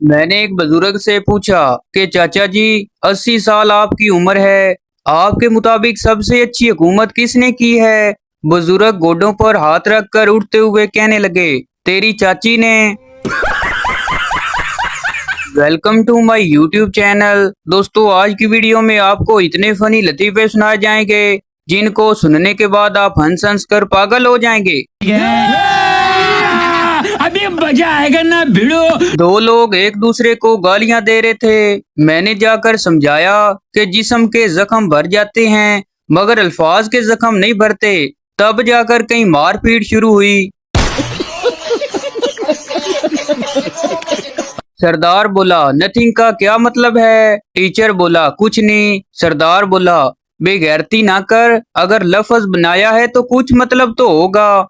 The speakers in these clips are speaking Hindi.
मैंने एक बुजुर्ग से पूछा कि चाचा जी, 80 साल आपकी उम्र है, आपके मुताबिक सबसे अच्छी हुकूमत किसने की है? बुजुर्ग गोडों पर हाथ रखकर उठते हुए कहने लगे, तेरी चाची ने। Welcome to my YouTube channel. दोस्तों, आज की वीडियो में आपको इतने फनी लतीफे सुनाए जाएंगे जिनको सुनने के बाद आप हंस हंस कर पागल हो जाएंगे। अभी मजा आएगा ना भिड़ो। दो लोग एक दूसरे को गालियां दे रहे थे। मैंने जाकर समझाया कि जिस्म के जख्म भर जाते हैं मगर अल्फाज के जख्म नहीं भरते। तब जाकर कहीं मारपीट शुरू हुई। सरदार बोला, नथिंग का क्या मतलब है? टीचर बोला, कुछ नहीं। सरदार बोला, बेगैरती ना कर, अगर लफ्ज बनाया है तो कुछ मतलब तो होगा।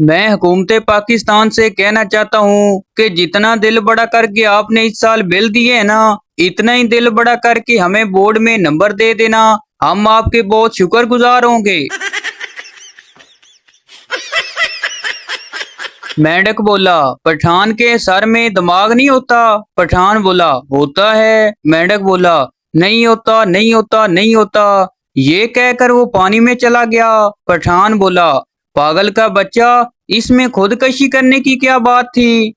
मैं हुकूमत पाकिस्तान से कहना चाहता हूँ कि जितना दिल बड़ा करके आपने इस साल बिल दिए है ना, इतना ही दिल बड़ा करके हमें बोर्ड में नंबर दे देना, हम आपके बहुत शुक्रगुजार होंगे। मेंढक बोला, पठान के सर में दिमाग नहीं होता? पठान बोला, होता है। मेंढक बोला, नहीं होता, नहीं होता, नहीं होता। ये कहकर वो पानी में चला गया। पठान बोला, पागल का बच्चा, इसमें खुदकशी करने की क्या बात थी?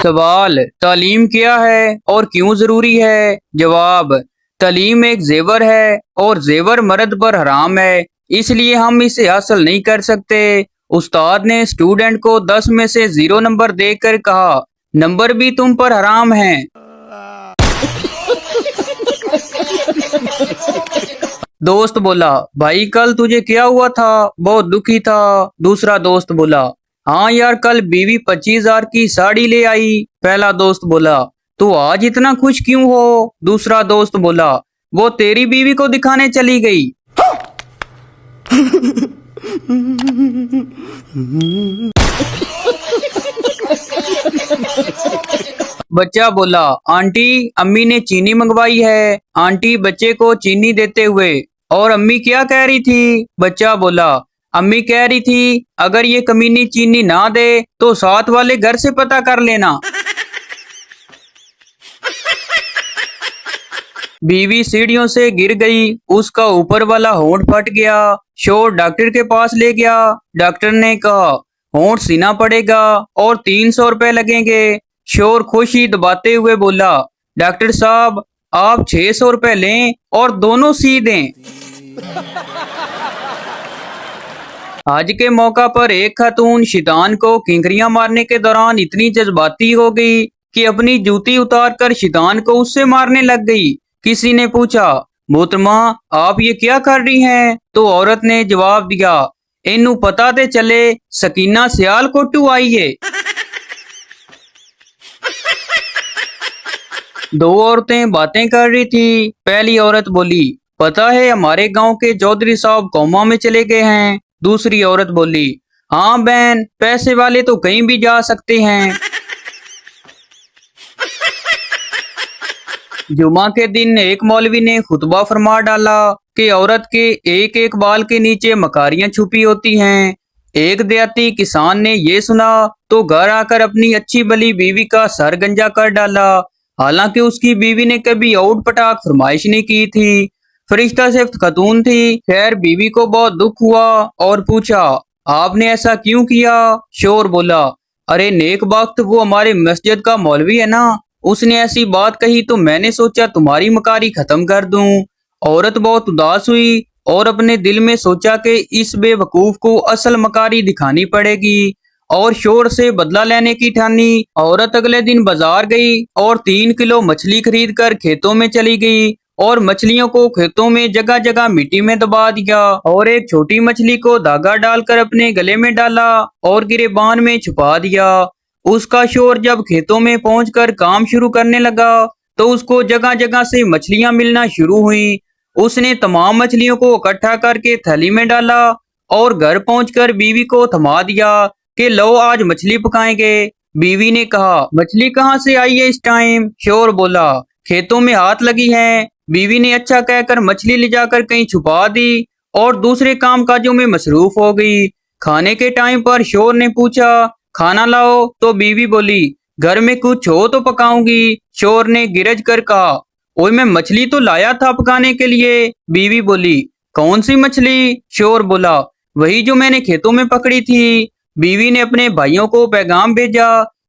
सवाल, तालीम क्या है और क्यों जरूरी है? जवाब, तालीम एक जेवर है और जेवर मर्द पर हराम है, इसलिए हम इसे हासिल नहीं कर सकते। उस्ताद ने स्टूडेंट को 10 में से 0 नंबर देकर कहा, नंबर भी तुम पर हराम हैं। दोस्त बोला, भाई कल तुझे क्या हुआ था? बहुत दुखी था। दूसरा दोस्त बोला, हाँ यार, कल बीवी 25,000 की साड़ी ले आई। पहला दोस्त बोला, तू आज इतना खुश क्यों हो? दूसरा दोस्त बोला, वो तेरी बीवी को दिखाने चली गई। बच्चा बोला, आंटी अम्मी ने चीनी मंगवाई है। आंटी बच्चे को चीनी देते हुए, और अम्मी क्या कह रही थी? बच्चा बोला, अम्मी कह रही थी अगर ये कमीनी चीनी ना दे तो साथ वाले घर से पता कर लेना। बीवी सीढ़ियों से गिर गई, उसका ऊपर वाला होंठ फट गया। शोर डॉक्टर के पास ले गया। डॉक्टर ने कहा, होंठ सीना पड़ेगा और 300 रुपए लगेंगे। शोर खुशी दबाते हुए बोला, डॉक्टर साहब आप 600 रुपए लें और दोनों सी दें। आज के मौका पर एक खातून शैतान को किंकरियां मारने के दौरान इतनी जज्बाती हो गई कि अपनी जूती उतारकर शैतान को उससे मारने लग गई। किसी ने पूछा, मोहतरमा आप ये क्या कर रही हैं? तो औरत ने जवाब दिया, इन्हू पता ते चले सकीना सियाल कोटू आई है। दो औरतें बातें कर रही थी। पहली औरत बोली, पता है हमारे गांव के चौधरी साहब कोमा में चले गए हैं। दूसरी औरत बोली, हाँ बहन, पैसे वाले तो कहीं भी जा सकते हैं। जुमा के दिन एक मौलवी ने खुतबा फरमा डाला कि औरत के एक एक बाल के नीचे मकारियां छुपी होती हैं। एक देहाती किसान ने ये सुना तो घर आकर अपनी अच्छी भली बीवी का सर गंजा कर डाला। हालांकि उसकी बीवी ने कभी आउट पटाक फरमाइश नहीं की थी। फरिश्ता सिर्फ खतून थी। खैर बीवी को बहुत दुख हुआ और पूछा, आपने ऐसा क्यों किया? शोर बोला, अरे नेक वक्त वो हमारे मस्जिद का मौलवी है ना, उसने ऐसी बात कही तो मैंने सोचा तुम्हारी मकारी खत्म कर दूं। औरत बहुत उदास हुई और अपने दिल में सोचा कि इस बेवकूफ को असल मकारी दिखानी पड़ेगी और शोर से बदला लेने की ठानी। औरत अगले दिन बाजार गई और 3 किलो मछली खरीद कर खेतों में चली गई और मछलियों को खेतों में जगह जगह मिट्टी में दबा दिया और एक छोटी मछली को धागा डालकर अपने गले में डाला और गिरेबान में छुपा दिया। उसका शोर जब खेतों में पहुंचकर काम शुरू करने लगा तो उसको जगह जगह से मछलियां मिलना शुरू हुई। उसने तमाम मछलियों को इकट्ठा करके थैली में डाला और घर पहुंचकर बीवी को थमा दिया कि लो आज मछली पकाएंगे। बीवी ने कहा, मछली कहाँ से आई है इस टाइम? शोर बोला, खेतों में हाथ लगी है। बीवी ने अच्छा कहकर मछली ले जाकर कहीं छुपा दी और दूसरे काम काजों में मसरूफ हो गई। खाने के टाइम पर शोर ने पूछा, खाना लाओ, तो बीवी बोली, घर में कुछ हो तो पकाऊंगी। शोर ने गिरज कर कहा, ओए मैं मछली तो लाया था पकाने के लिए। बीवी बोली, कौन सी मछली? शोर बोला, वही जो मैंने खेतों में पकड़ी थी। बीवी ने अपने भाइयों को पैगाम भेजा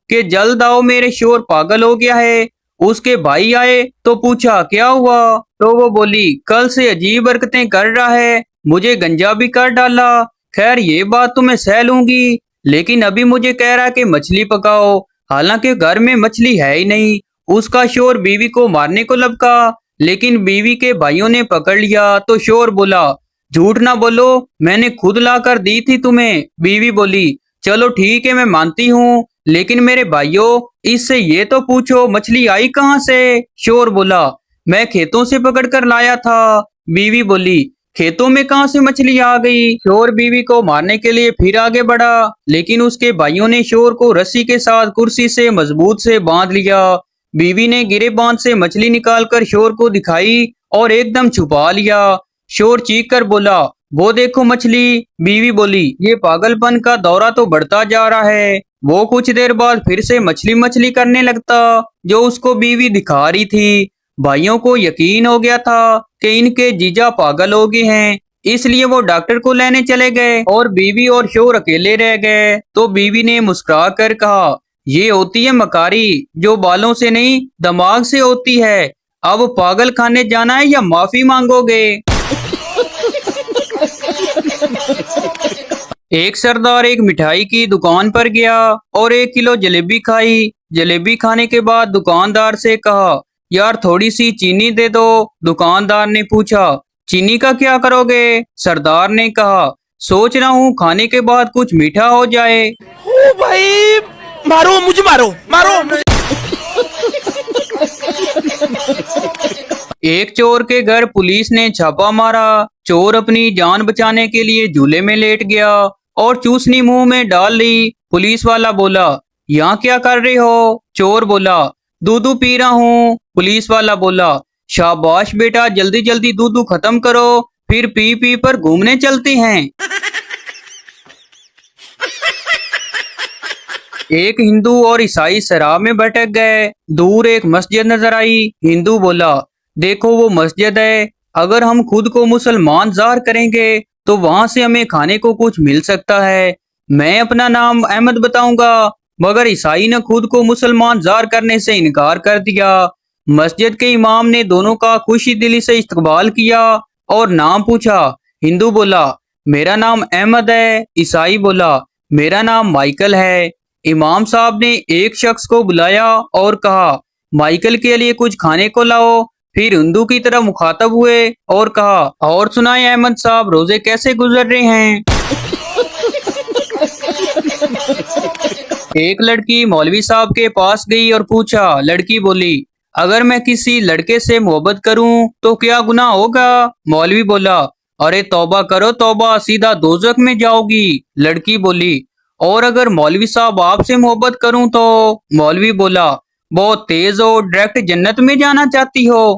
कि जल्द आओ, मेरे शोर पागल हो गया है। उसके भाई आए तो पूछा, क्या हुआ? तो वो बोली, कल से अजीब हरकतें कर रहा है, मुझे गंजा भी कर डाला। खैर ये बात तो मैं सह लूंगी, लेकिन अभी मुझे कह रहा है कि मछली पकाओ, हालांकि घर में मछली है ही नहीं। उसका शोर बीवी को मारने को लपका, लेकिन बीवी के भाइयों ने पकड़ लिया तो शोर बोला, झूठ ना बोलो, मैंने खुद ला कर दी थी तुम्हें। बीवी बोली, चलो ठीक है मैं मानती हूँ, लेकिन मेरे भाइयों इससे ये तो पूछो मछली आई कहाँ से? शोर बोला, मैं खेतों से पकड़ कर लाया था। बीवी बोली, खेतों में कहाँ से मछली आ गई? शोर बीवी को मारने के लिए फिर आगे बढ़ा, लेकिन उसके भाइयों ने शोर को रस्सी के साथ कुर्सी से मजबूत से बांध लिया। बीवी ने गिरे बांध से मछली निकालकर शोर को दिखाई और एकदम छुपा लिया। शोर चीख कर बोला, वो देखो मछली। बीवी बोली, ये पागलपन का दौरा तो बढ़ता जा रहा है। वो कुछ देर बाद फिर से मछली मछली करने लगता, जो उसको बीवी दिखा रही थी। भाइयों को यकीन हो गया था कि इनके जीजा पागल हो गए हैं, इसलिए वो डॉक्टर को लेने चले गए और बीवी और शोर अकेले रह गए। तो बीवी ने मुस्कुरा कर कहा, ये होती है मकारी, जो बालों से नहीं दिमाग से होती है। अब पागल खाने जाना है या माफी मांगोगे? एक सरदार एक मिठाई की दुकान पर गया और 1 किलो जलेबी खाई। जलेबी खाने के बाद दुकानदार से कहा, यार थोड़ी सी चीनी दे दो। दुकानदार ने पूछा, चीनी का क्या करोगे? सरदार ने कहा, सोच रहा हूँ खाने के बाद कुछ मीठा हो जाए। ओ भाई, मारो मुझे, मारो मारो मुझे। एक चोर के घर पुलिस ने छापा मारा। चोर अपनी जान बचाने के लिए झूले में लेट गया और चूसनी मुंह में डाल ली। पुलिस वाला बोला, यहाँ क्या कर रहे हो? चोर बोला, दूधू पी रहा हूँ। पुलिस वाला बोला, शाबाश बेटा, जल्दी जल्दी दूधू खत्म करो, फिर पी पी पर घूमने चलते हैं। एक हिंदू और ईसाई शराब में भटक गए। दूर एक मस्जिद नजर आई। हिंदू बोला, देखो वो मस्जिद है, अगर हम खुद को मुसलमान जाहिर करेंगे तो वहां से हमें खाने को कुछ मिल सकता है। मैं अपना नाम अहमद बताऊंगा। मगर ईसाई ने खुद को मुसलमान जाहिर करने से इनकार कर दिया। मस्जिद के इमाम ने दोनों का खुशी दिली से इस्तकबाल किया और नाम पूछा। हिंदू बोला, मेरा नाम अहमद है। ईसाई बोला, मेरा नाम माइकल है। इमाम साहब ने एक शख्स को बुलाया और कहा, माइकल के लिए कुछ खाने को लाओ। फिर हिंदू की तरफ मुखातब हुए और कहा, और सुनाए अहमद साहब, रोजे कैसे गुजर रहे हैं? एक लड़की मौलवी साहब के पास गई और पूछा। लड़की बोली, अगर मैं किसी लड़के से मोहब्बत करूं तो क्या गुनाह होगा? मौलवी बोला, अरे तौबा करो तौबा, सीधा दोजख में जाओगी। लड़की बोली, और अगर मौलवी साहब आपसे मोहब्बत करूं तो? मौलवी बोला, बहुत तेज हो, डायरेक्ट जन्नत में जाना चाहती हो।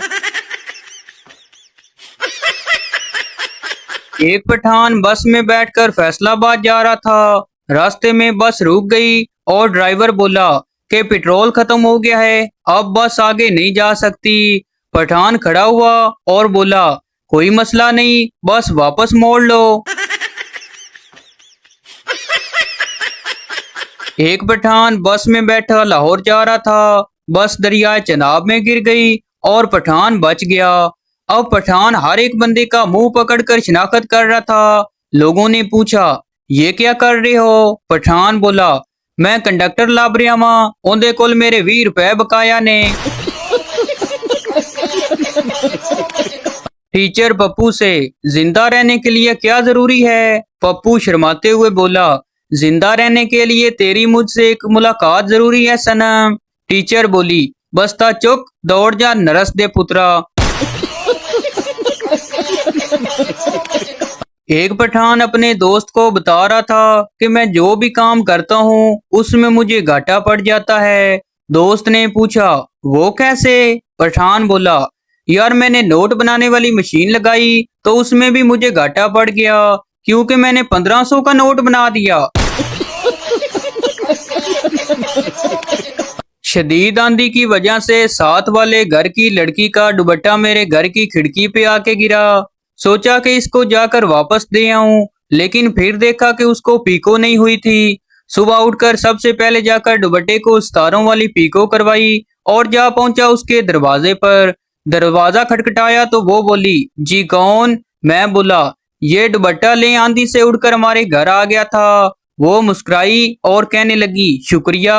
एक पठान बस में बैठकर फैसलाबाद जा रहा था। रास्ते में बस रुक गई और ड्राइवर बोला कि पेट्रोल खत्म हो गया है, अब बस आगे नहीं जा सकती। पठान खड़ा हुआ और बोला, कोई मसला नहीं, बस वापस मोड़ लो। एक पठान बस में बैठा लाहौर जा रहा था। बस दरियाए चनाब में गिर गई और पठान बच गया। अब पठान हर एक बंदे का मुंह पकड़कर शिनाख्त कर रहा था। लोगों ने पूछा, ये क्या कर रहे हो? पठान बोला, मैं कंडक्टर लाभ रहा वहां, ओंदे कोल मेरे 20 रुपए बकाया ने। टीचर पप्पू से, जिंदा रहने के लिए क्या जरूरी है? पप्पू शर्माते हुए बोला, जिंदा रहने के लिए तेरी मुझसे एक मुलाकात जरूरी है सनम। टीचर बोली, बस्ता चुक, दौड़ जा नरस दे पुत्रा। एक पठान अपने दोस्त को बता रहा था कि मैं जो भी काम करता हूँ उसमें मुझे घाटा पड़ जाता है। दोस्त ने पूछा, वो कैसे? पठान बोला, यार मैंने नोट बनाने वाली मशीन लगाई तो उसमें भी मुझे घाटा पड़ गया। क्योंकि मैंने 1500 का नोट बना दिया। शदीद आंधी की वजह से साथ वाले घर की लड़की का दुपट्टा मेरे घर की खिड़की पे आके गिरा। सोचा कि इसको जाकर वापस दे आऊं, लेकिन फिर देखा कि उसको पीको नहीं हुई थी। सुबह उठकर सबसे पहले जाकर दुपट्टे को सितारों वाली पीको करवाई और जा पहुंचा उसके दरवाजे पर। दरवाजा खटखटाया तो वो बोली, जी कौन? मैं बोला, ये दुपट्टा ले आंधी से उड़कर हमारे घर आ गया था। वो मुस्कुराई और कहने लगी, शुक्रिया।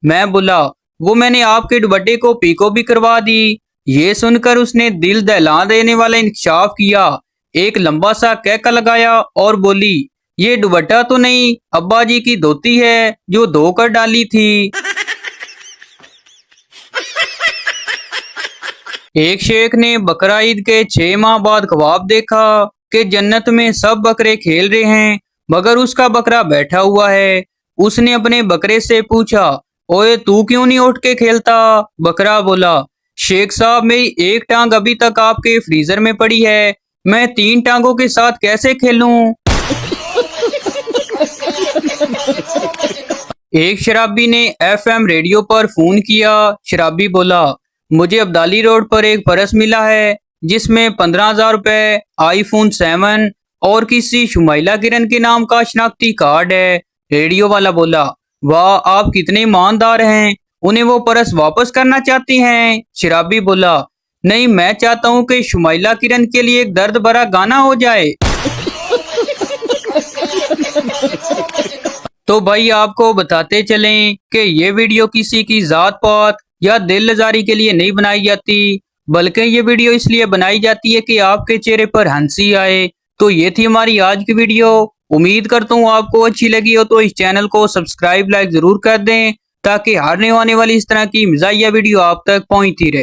मैं बोला, वो मैंने आपके दुपट्टे को पीको भी करवा दी। ये सुनकर उसने दिल दहला देने वाला इंकशाफ किया, एक लंबा सा कहका लगाया और बोली, ये दुपट्टा तो नहीं, अब्बा जी की धोती है जो धोकर डाली थी। एक शेख ने बकरा ईद के 6 माह बाद ख्वाब देखा कि जन्नत में सब बकरे खेल रहे हैं मगर उसका बकरा बैठा हुआ है। उसने अपने बकरे से पूछा, ओए तू क्यों नहीं उठ के खेलता? बकरा बोला, शेख साहब मेरी एक टांग अभी तक आपके फ्रीजर में पड़ी है, मैं 3 टांगों के साथ कैसे खेलूं? एक शराबी ने एफएम रेडियो पर फोन किया। शराबी बोला, मुझे अब्दाली रोड पर एक पर्स मिला है जिसमें 15,000 रुपए, आईफोन 7 और किसी शुमाइला किरण के नाम का शनाख्ती कार्ड है। रेडियो वाला बोला, वाह आप कितने ईमानदार हैं, उन्हें वो पर्स वापस करना चाहती हैं? शराबी बोला, नहीं, मैं चाहता हूँ कि शुमाइला किरण के लिए एक दर्द भरा गाना हो जाए। तो भाई आपको बताते चलें कि ये वीडियो किसी की जात पात या दिल लजारी के लिए नहीं बनाई जाती, बल्कि ये वीडियो इसलिए बनाई जाती है कि आपके चेहरे पर हंसी आए। तो ये थी हमारी आज की वीडियो। उम्मीद करता हूँ आपको अच्छी लगी हो, तो इस चैनल को सब्सक्राइब लाइक जरूर कर दें ताकि हर आने वाली इस तरह की मज़ाहिया वीडियो आप तक पहुंचती रहे।